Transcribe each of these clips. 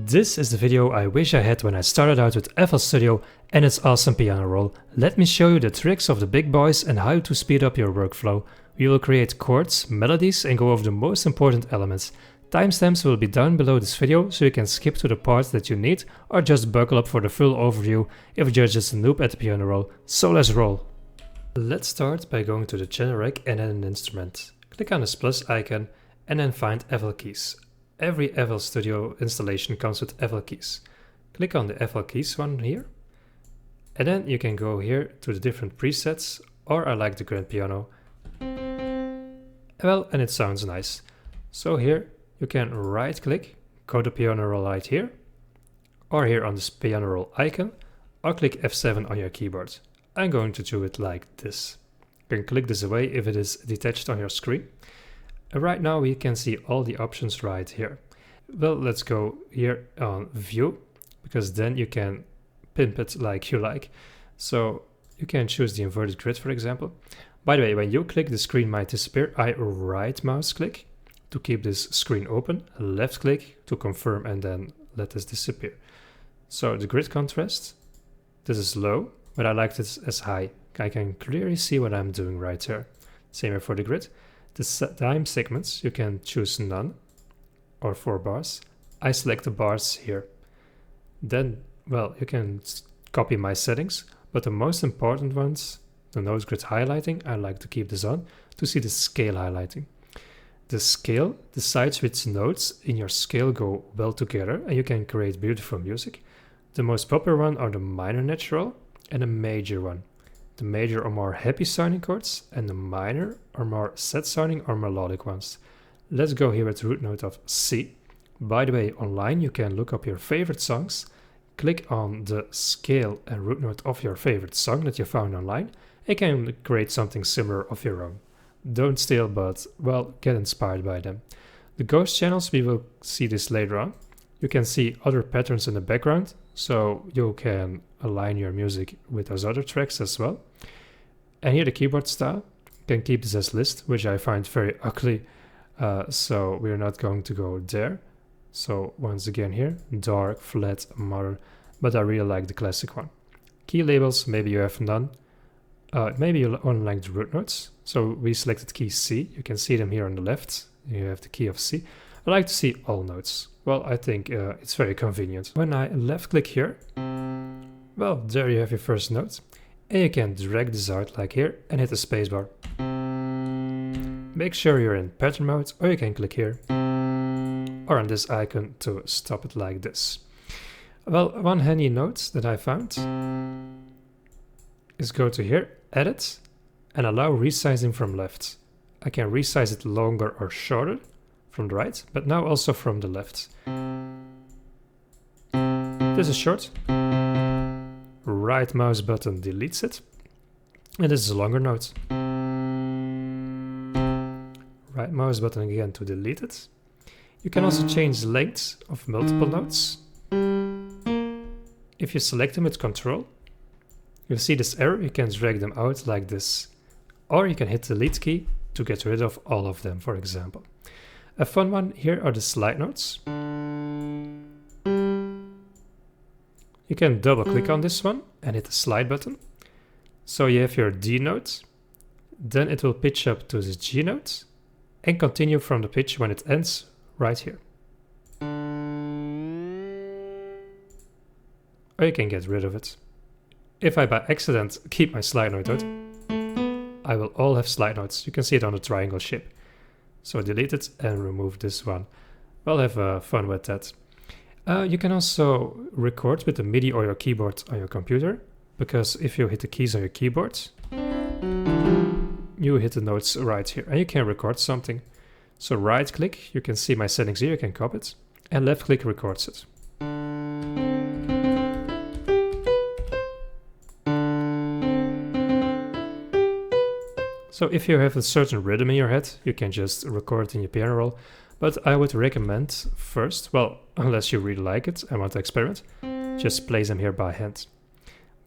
This is the video I wish I had when I started out with FL Studio and its awesome piano roll. Let me show you the tricks of the big boys and how to speed up your workflow. We will create chords, melodies and go over the most important elements. Timestamps will be down below this video so you can skip to the parts that you need or just buckle up for the full overview if you're just a noob at the piano roll. So let's roll. Let's start by going to the channel rack and then an instrument. Click on this plus icon and then find FL keys. Every FL Studio installation comes with FL keys. Click on the FL keys one here. And then you can go here to the different presets, or I like the grand piano. Well, and it sounds nice. So here you can right click, go to piano roll right here, or here on this piano roll icon, or click F7 on your keyboard. I'm going to do it like this. You can click this away if it is detached on your screen. And right now we can see all the options right here. Well, let's go here on view, because then you can pimp it like you like. So you can choose the inverted grid, for example. By the way, when you click, the screen might disappear. I right mouse click to keep this screen open, left click to confirm, and then let this disappear. So the grid contrast, this is low, but I like this as high. I can clearly see what I'm doing right here. Same here for the grid. The time segments, you can choose none or 4 bars. I select the bars here. Then, well, you can copy my settings, but the most important ones, the note grid highlighting, I like to keep this on to see the scale highlighting. The scale decides which notes in your scale go well together and you can create beautiful music. The most popular one are the minor natural and the major one. The major are more happy sounding chords and the minor are more sad sounding or melodic ones. Let's go here with the root note of C. By the way, online you can look up your favorite songs, click on the scale and root note of your favorite song that you found online and can create something similar of your own. Don't steal, but well, get inspired by them. The ghost channels, we will see this later on. You can see other patterns in the background, so you can align your music with those other tracks as well. And here the keyboard style, you can keep this as list, which I find very ugly, so we're not going to go there. So once again here, dark, flat, modern, but I really like the classic one. Key labels, maybe you have none. Maybe you only like the root notes. So we selected key C, you can see them here on the left, you have the key of C. I like to see all notes. Well, I think it's very convenient. When I left click here, well, there you have your first note. And you can drag this out like here and hit the spacebar. Make sure you're in pattern mode, or you can click here or on this icon to stop it like this. Well, one handy note that I found is go to here, edit, and allow resizing from left. I can resize it longer or shorter from the right, but now also from the left. This is short. Right mouse button deletes it. And this is a longer note. Right mouse button again to delete it. You can also change the length of multiple notes. If you select them with Control, you'll see this arrow, you can drag them out like this. Or you can hit the delete key to get rid of all of them, for example. A fun one here are the slide notes. You can double click on this one and hit the slide button. So you have your D note, then it will pitch up to the G note and continue from the pitch when it ends right here. Or you can get rid of it. If I by accident keep my slide note out, I will all have slide notes. You can see it on the triangle shape. So delete it and remove this one. Well, have fun with that. You can also record with the MIDI or your keyboard on your computer, because if you hit the keys on your keyboard, you hit the notes right here and you can record something. So right click, you can see my settings here, you can copy it, and left click records it. So if you have a certain rhythm in your head, you can just record in your piano roll. But I would recommend first, well, unless you really like it and want to experiment, just place them here by hand.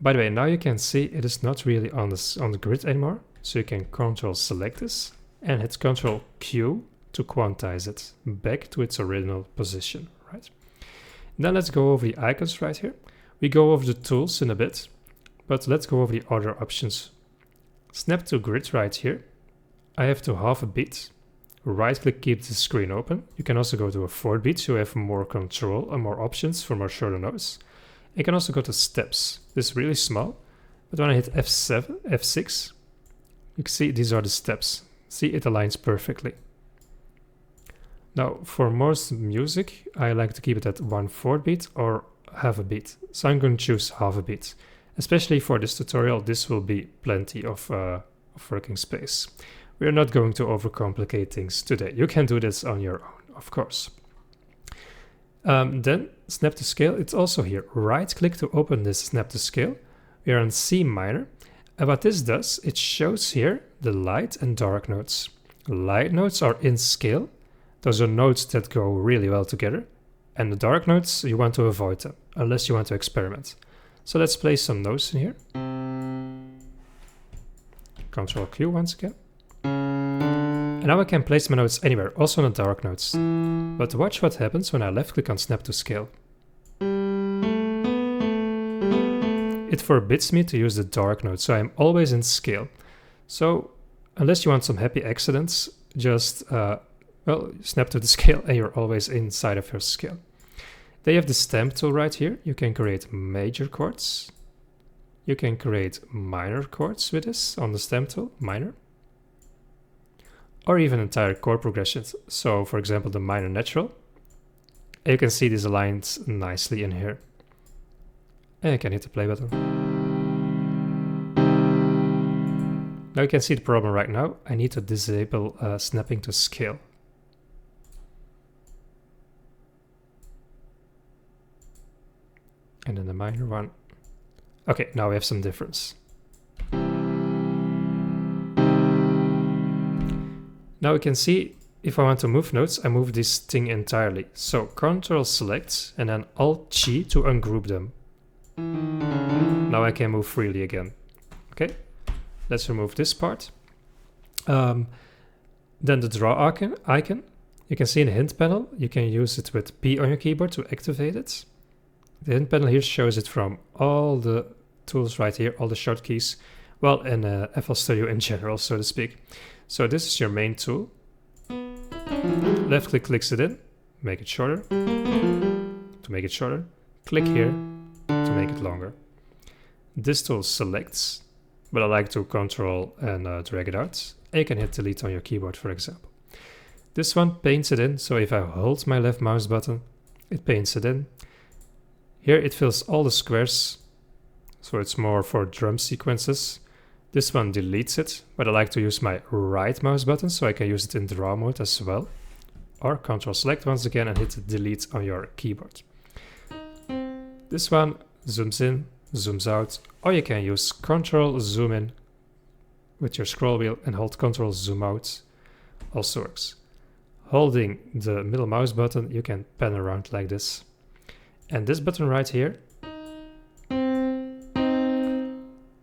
By the way, now you can see it is not really on the grid anymore. So you can Control select this and hit Control Q to quantize it back to its original position, right? Then let's go over the icons right here. We go over the tools in a bit, but let's go over the other options. Snap to grid right here. I have to half a beat. Right click, keep the screen open. You can also go to a 4 beat, so you have more control and more options for more shorter notes. You can also go to steps. This is really small, but when I hit F7, F6, you can see these are the steps. See, it aligns perfectly. Now, for most music, I like to keep it at 1/4 beat or half a beat. So I'm going to choose half a beat. Especially for this tutorial, this will be plenty of working space. We're not going to overcomplicate things today. You can do this on your own, of course. Then snap to scale, it's also here. Right click to open this snap to scale. We are on C minor. And what this does, it shows here the light and dark notes. Light notes are in scale. Those are notes that go really well together. And the dark notes, you want to avoid them, unless you want to experiment. So let's play some notes in here. Control Q once again. And now I can place my notes anywhere, also on the dark notes. But watch what happens when I left click on snap to scale. It forbids me to use the dark notes, so I'm always in scale. So unless you want some happy accidents, just snap to the scale and you're always inside of your scale. Then you have the stamp tool right here. You can create major chords. You can create minor chords with this on the stamp tool, minor. Or even entire chord progressions. So for example, the minor natural. And you can see these aligned nicely in here. And you can hit the play button. Now you can see the problem right now. I need to disable snapping to scale. And then the minor one. Okay, now we have some difference. Now we can see if I want to move notes, I move this thing entirely. So Ctrl select and then Alt G to ungroup them. Now I can move freely again. Okay, let's remove this part. Then the draw icon. You can see in the hint panel, you can use it with P on your keyboard to activate it. The hint panel here shows it from all the tools right here, all the short keys. Well, in FL Studio in general, so to speak. So this is your main tool. Left click clicks it in, make it shorter. To make it shorter, click here to make it longer. This tool selects, but I like to control and drag it out. And you can hit delete on your keyboard, for example. This one paints it in, so if I hold my left mouse button, it paints it in. Here it fills all the squares, so it's more for drum sequences. This one deletes it, but I like to use my right mouse button so I can use it in draw mode as well. Or Ctrl select once again and hit delete on your keyboard. This one zooms in, zooms out, or you can use Ctrl zoom in with your scroll wheel and hold Ctrl zoom out. Also works. Holding the middle mouse button, you can pan around like this. And this button right here,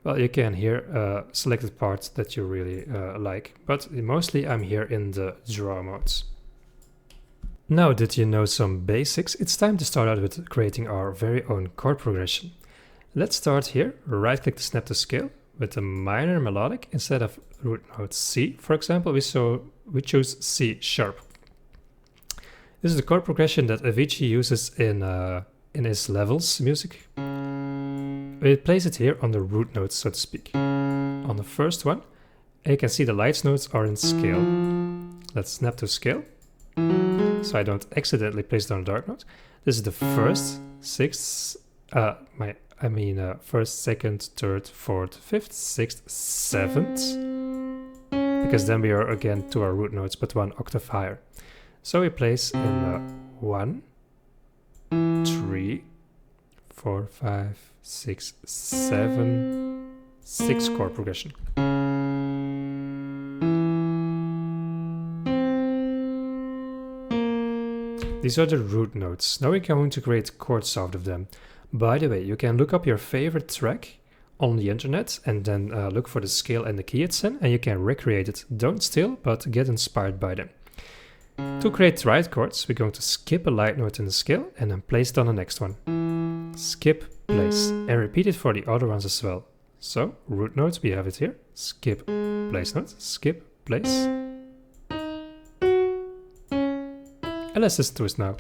well, you can here selected parts that you really like, but mostly I'm here in the draw modes. Now that you know some basics, it's time to start out with creating our very own chord progression. Let's start here, right click to snap to scale with a minor melodic instead of root note C, for example, we choose C sharp. This is the chord progression that Avicii uses in his levels music. It plays it here on the root notes, so to speak. On the first one, and you can see the lights notes are in scale. Let's snap to scale, so I don't accidentally place down a dark note. This is the first, sixth, first, second, third, fourth, fifth, sixth, seventh, because then we are again to our root notes, but one octave higher. So we place in 1, 3, 4, 5, 6, 7, 6 chord progression. These are the root notes. Now we're going to create chords out of them. By the way, you can look up your favorite track on the internet and then look for the scale and the key it's in, and you can recreate it. Don't steal, but get inspired by them. To create right chords, we're going to skip a light note in the scale and then place it on the next one. Skip, place, and repeat it for the other ones as well. So, root notes, we have it here. Skip, place note, skip, place. And let's listen to it now.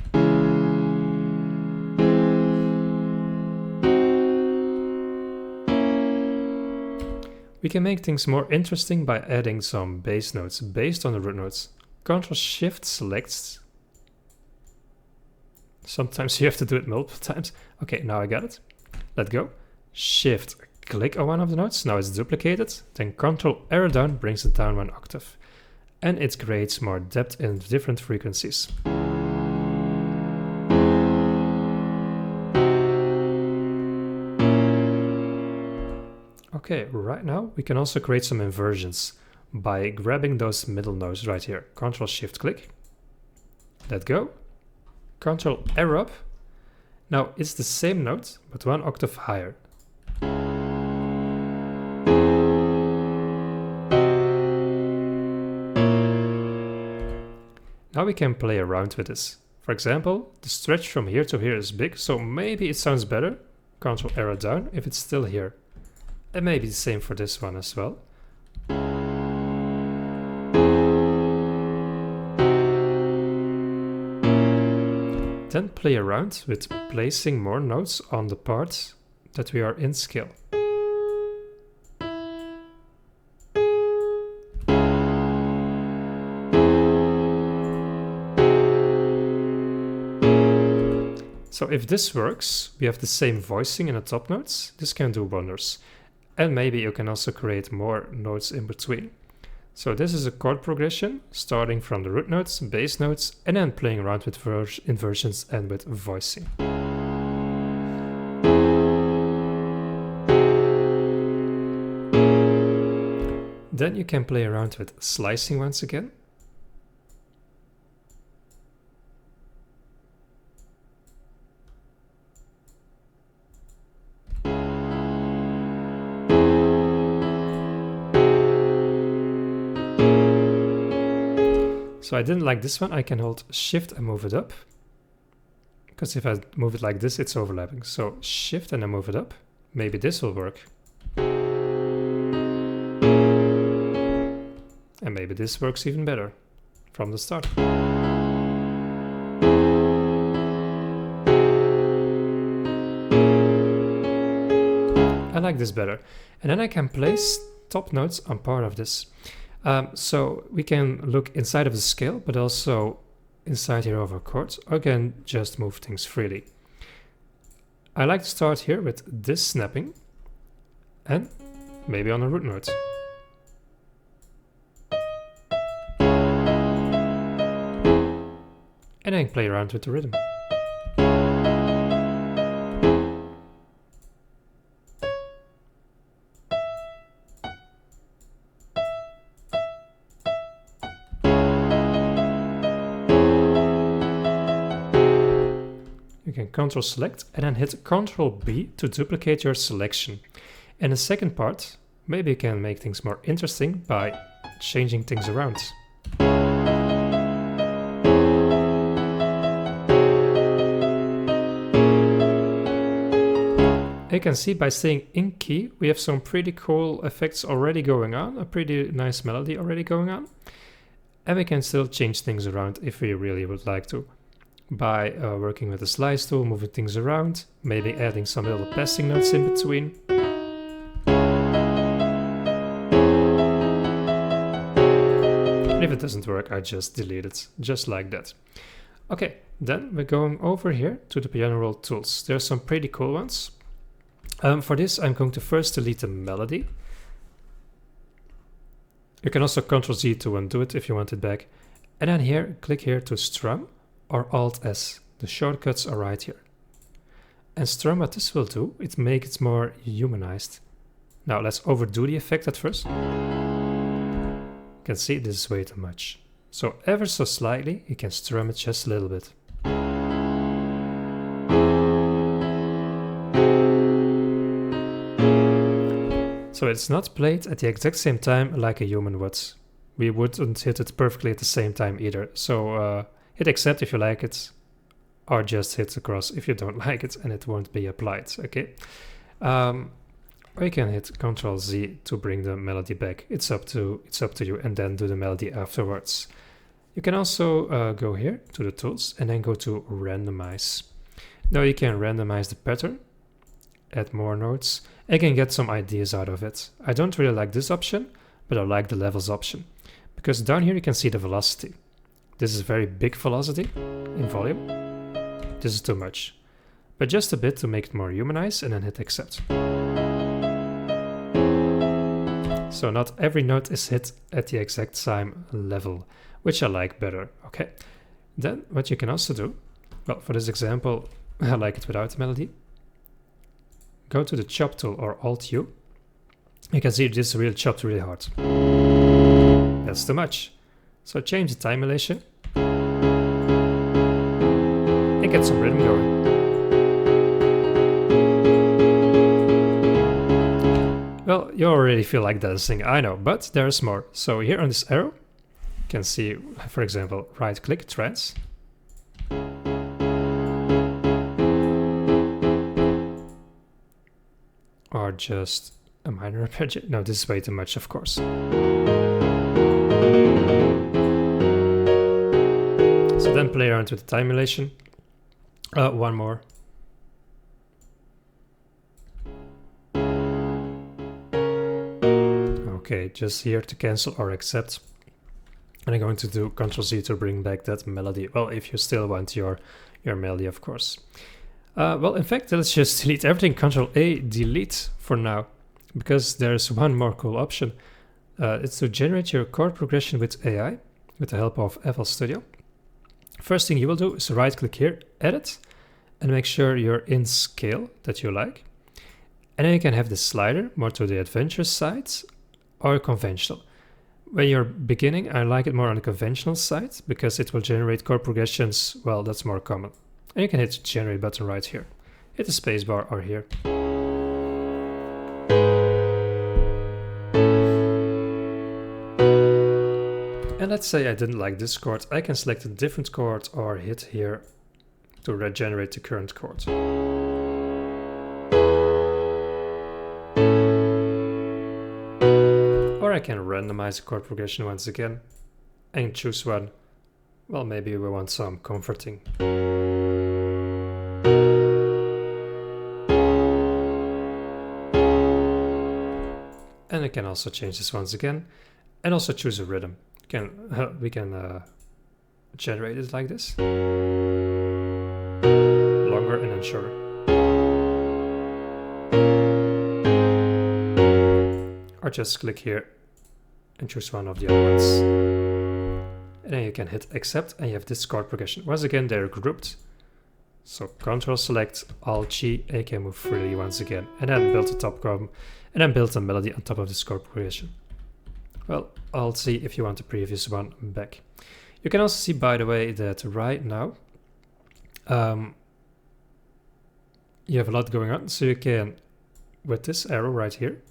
We can make things more interesting by adding some bass notes based on the root notes. Ctrl-Shift selects. Sometimes you have to do it multiple times. Okay, now I got it. Let go. Shift, click on one of the notes. Now it's duplicated. Then Ctrl arrow down brings it down one octave. And it creates more depth in different frequencies. Okay, right now we can also create some inversions by grabbing those middle notes right here. Ctrl-Shift-click. Let go. Ctrl arrow up. Now it's the same note, but one octave higher. Now we can play around with this. For example, the stretch from here to here is big, so maybe it sounds better. Ctrl arrow down if it's still here. And maybe the same for this one as well. Then play around with placing more notes on the parts that we are in scale. So if this works, we have the same voicing in the top notes. This can do wonders. And maybe you can also create more notes in between. So this is a chord progression, starting from the root notes, bass notes, and then playing around with inversions and with voicing. Then you can play around with slicing once again. So I didn't like this one, I can hold Shift and move it up. Because if I move it like this, it's overlapping. So Shift and then move it up. Maybe this will work. And maybe this works even better from the start. I like this better. And then I can place top notes on part of this. So we can look inside of the scale, but also inside here of our chords, or can just move things freely. I like to start here with this snapping, and maybe on a root note. And then play around with the rhythm. You can Ctrl select and then hit Ctrl B to duplicate your selection. In the second part, maybe you can make things more interesting by changing things around. You can see by staying in key, we have some pretty cool effects already going on, a pretty nice melody already going on. And we can still change things around if we really would like to. By working with the slice tool, moving things around, maybe adding some little passing notes in between. And if it doesn't work, I just delete it, just like that. Okay, then we're going over here to the piano roll tools. There are some pretty cool ones. For this, I'm going to first delete the melody. You can also Ctrl Z to undo it if you want it back. And then here, click here to strum or Alt S. The shortcuts are right here. And strum, what this will do, it makes it more humanized. Now let's overdo the effect at first. You can see this is way too much. So ever so slightly, you can strum it just a little bit. So it's not played at the exact same time like a human would. we wouldn't hit it perfectly at the same time either. So hit accept if you like it, or just hit the cross if you don't like it, and it won't be applied, okay? Or you can hit Ctrl Z to bring the melody back. It's up to you, and then do the melody afterwards. You can also go here to the tools and then go to randomize. Now you can randomize the pattern, add more notes, and you can get some ideas out of it. I don't really like this option, but I like the levels option, because down here you can see the velocity. This is very big velocity in volume. This is too much, but just a bit to make it more humanized, and then hit accept. So not every note is hit at the exact same level, which I like better, okay? Then what you can also do, well, for this example, I like it without the melody. Go to the chop tool or Alt-U. You can see this really chopped really hard. That's too much. So change the time elation and get some rhythm going. Well, you already feel like dancing, I know, but there's more. So here on this arrow, you can see, for example, right click, trance. Or just a minor arpeggio. No, this is way too much, of course. So then play around with the time elation. One more. Okay, just here to cancel or accept. And I'm going to do Ctrl Z to bring back that melody. Well, if you still want your melody, of course. Well, in fact, let's just delete everything. Ctrl A, delete for now, because there's one more cool option. It's to generate your chord progression with AI, with the help of FL Studio. First thing you will do is right click here, edit, and make sure you're in scale that you like. And then you can have the slider more to the adventurous side or conventional. When you're beginning, I like it more on the conventional side because it will generate chord progressions. Well, that's more common. And you can hit the generate button right here. Hit the spacebar or here. And let's say I didn't like this chord. I can select a different chord or hit here to regenerate the current chord. Or I can randomize the chord progression once again and choose one. Well, maybe we want some comforting. And I can also change this once again and also choose a rhythm. We can generate it like this. Longer and then shorter. Or just click here and choose one of the other ones. And then you can hit accept and you have this chord progression. Once again, they're grouped. So Ctrl select, Alt G, and you can move freely once again. And then build the top chord, and then build a melody on top of this chord progression. Well, Alt C if you want the previous one back. You can also see, by the way, that right now you have a lot going on. So you can, with this arrow right here,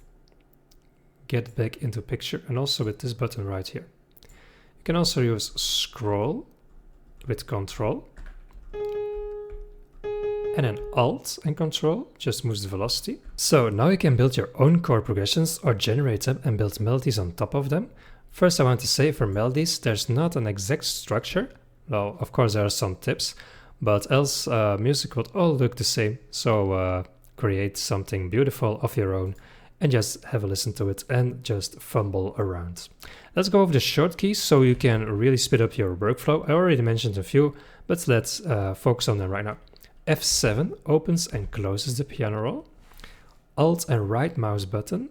get back into picture, and also with this button right here. You can also use scroll with Ctrl, and then Alt and Ctrl just moves the velocity. So now you can build your own chord progressions or generate them and build melodies on top of them. First, I want to say for melodies, there's not an exact structure. Well, of course there are some tips, but else music would all look the same. So create something beautiful of your own and just have a listen to it and just fumble around. Let's go over the short keys so you can really speed up your workflow. I already mentioned a few, but let's focus on them right now. F7 opens and closes the piano roll. Alt and right mouse button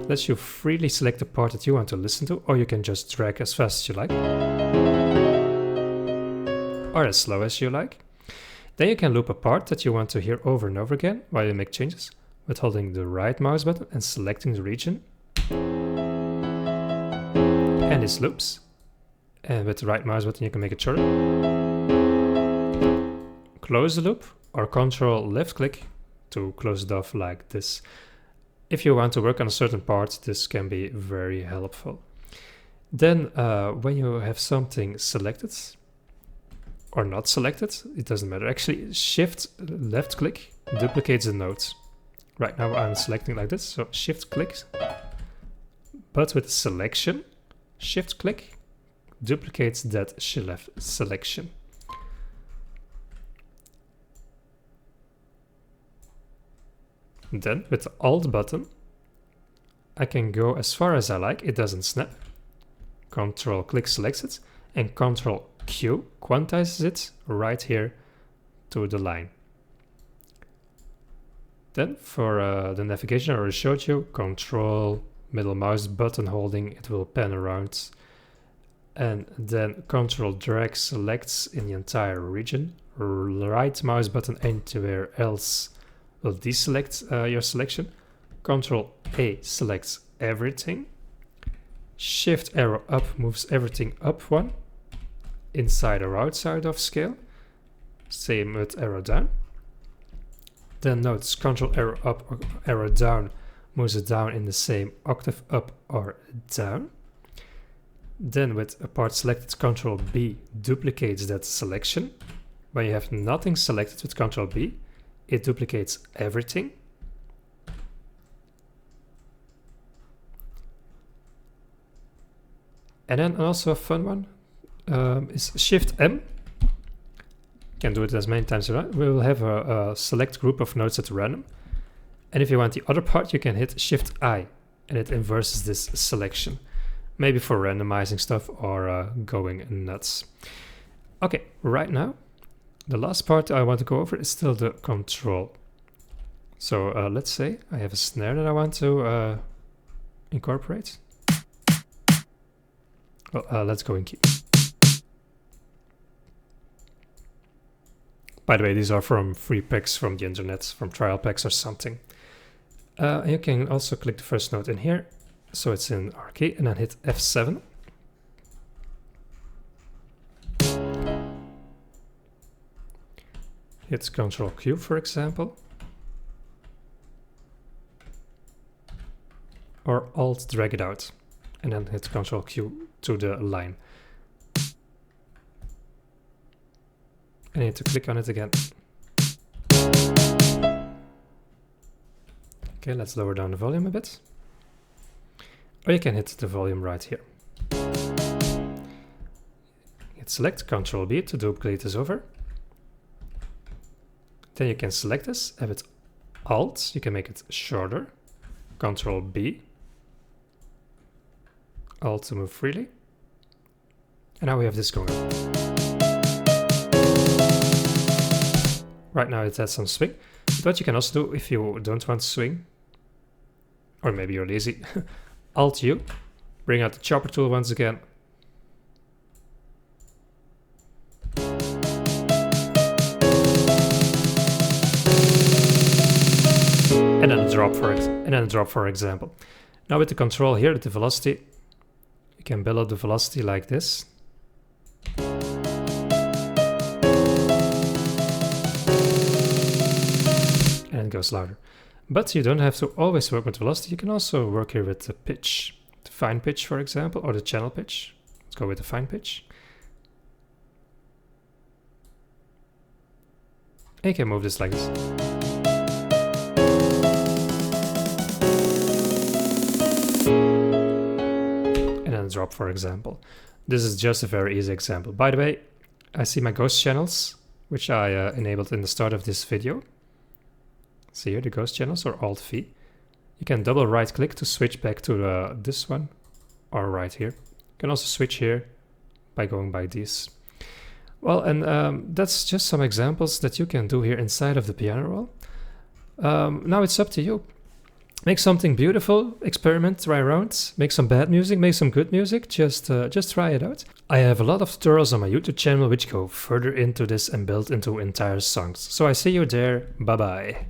lets you freely select the part that you want to listen to, or you can just drag as fast as you like, or as slow as you like. Then you can loop a part that you want to hear over and over again while you make changes with holding the right mouse button and selecting the region. And this loops. And with the right mouse button you can make it shorter. Close the loop or Ctrl left click to close it off like this. If you want to work on a certain part, this can be very helpful. Then when you have something selected or not selected, it doesn't matter. Actually, shift left click duplicates the notes. Right now I'm selecting like this, so shift click, but with selection, shift click duplicates that left selection. Then with the Alt button, I can go as far as I like. It doesn't snap. Control click selects it, and Control Q quantizes it right here to the line. Then for the navigation I already showed you, Control middle mouse button holding, it will pan around. And then Control drag selects in the entire region. Right mouse button anywhere else will deselect your selection. Control A selects everything. Shift arrow up moves everything up one, inside or outside of scale. Same with arrow down. Then notice Control arrow up or arrow down moves it down in the same octave up or down. Then with a part selected, Control B duplicates that selection. When you have nothing selected with Control B, it duplicates everything. And then also a fun one is Shift M. You can do it as many times as you want. We will have a select group of notes at random. And if you want the other part, you can hit Shift I, and it inverses this selection. Maybe for randomizing stuff or going nuts. Okay, right now, the last part I want to go over is still the control. So let's say I have a snare that I want to incorporate. Well, let's go in key. By the way, these are from free packs from the internet, from trial packs or something. You can also click the first note in here, so it's in R key, and then hit F7. Hit Control Q, for example. Or Alt drag it out, and then hit Control Q to the line. I need to click on it again. Okay, let's lower down the volume a bit. Or you can hit the volume right here. Hit select, Control B to duplicate this over. Then you can select this, have it Alt, you can make it shorter. Control B. Alt to move freely. And now we have this going on. Right now it has some swing. But what you can also do if you don't want to swing, or maybe you're lazy, Alt U, bring out the chopper tool once again. And then a drop for example. Now with the control here, the velocity, you can build up the velocity like this. And it goes louder. But you don't have to always work with velocity. You can also work here with the pitch. The fine pitch, for example, or the channel pitch. Let's go with the fine pitch. And you can move this like this. And then drop, for example. This is just a very easy example. By the way, I see my ghost channels, which I enabled in the start of this video. See here, the ghost channels, or Alt-V. You can double right click to switch back to this one, or right here. You can also switch here by going by these. Well, and that's just some examples that you can do here inside of the piano roll. Now it's up to you. Make something beautiful, experiment, try around, make some bad music, make some good music, just try it out. I have a lot of tutorials on my YouTube channel which go further into this and build into entire songs. So I see you there, bye bye.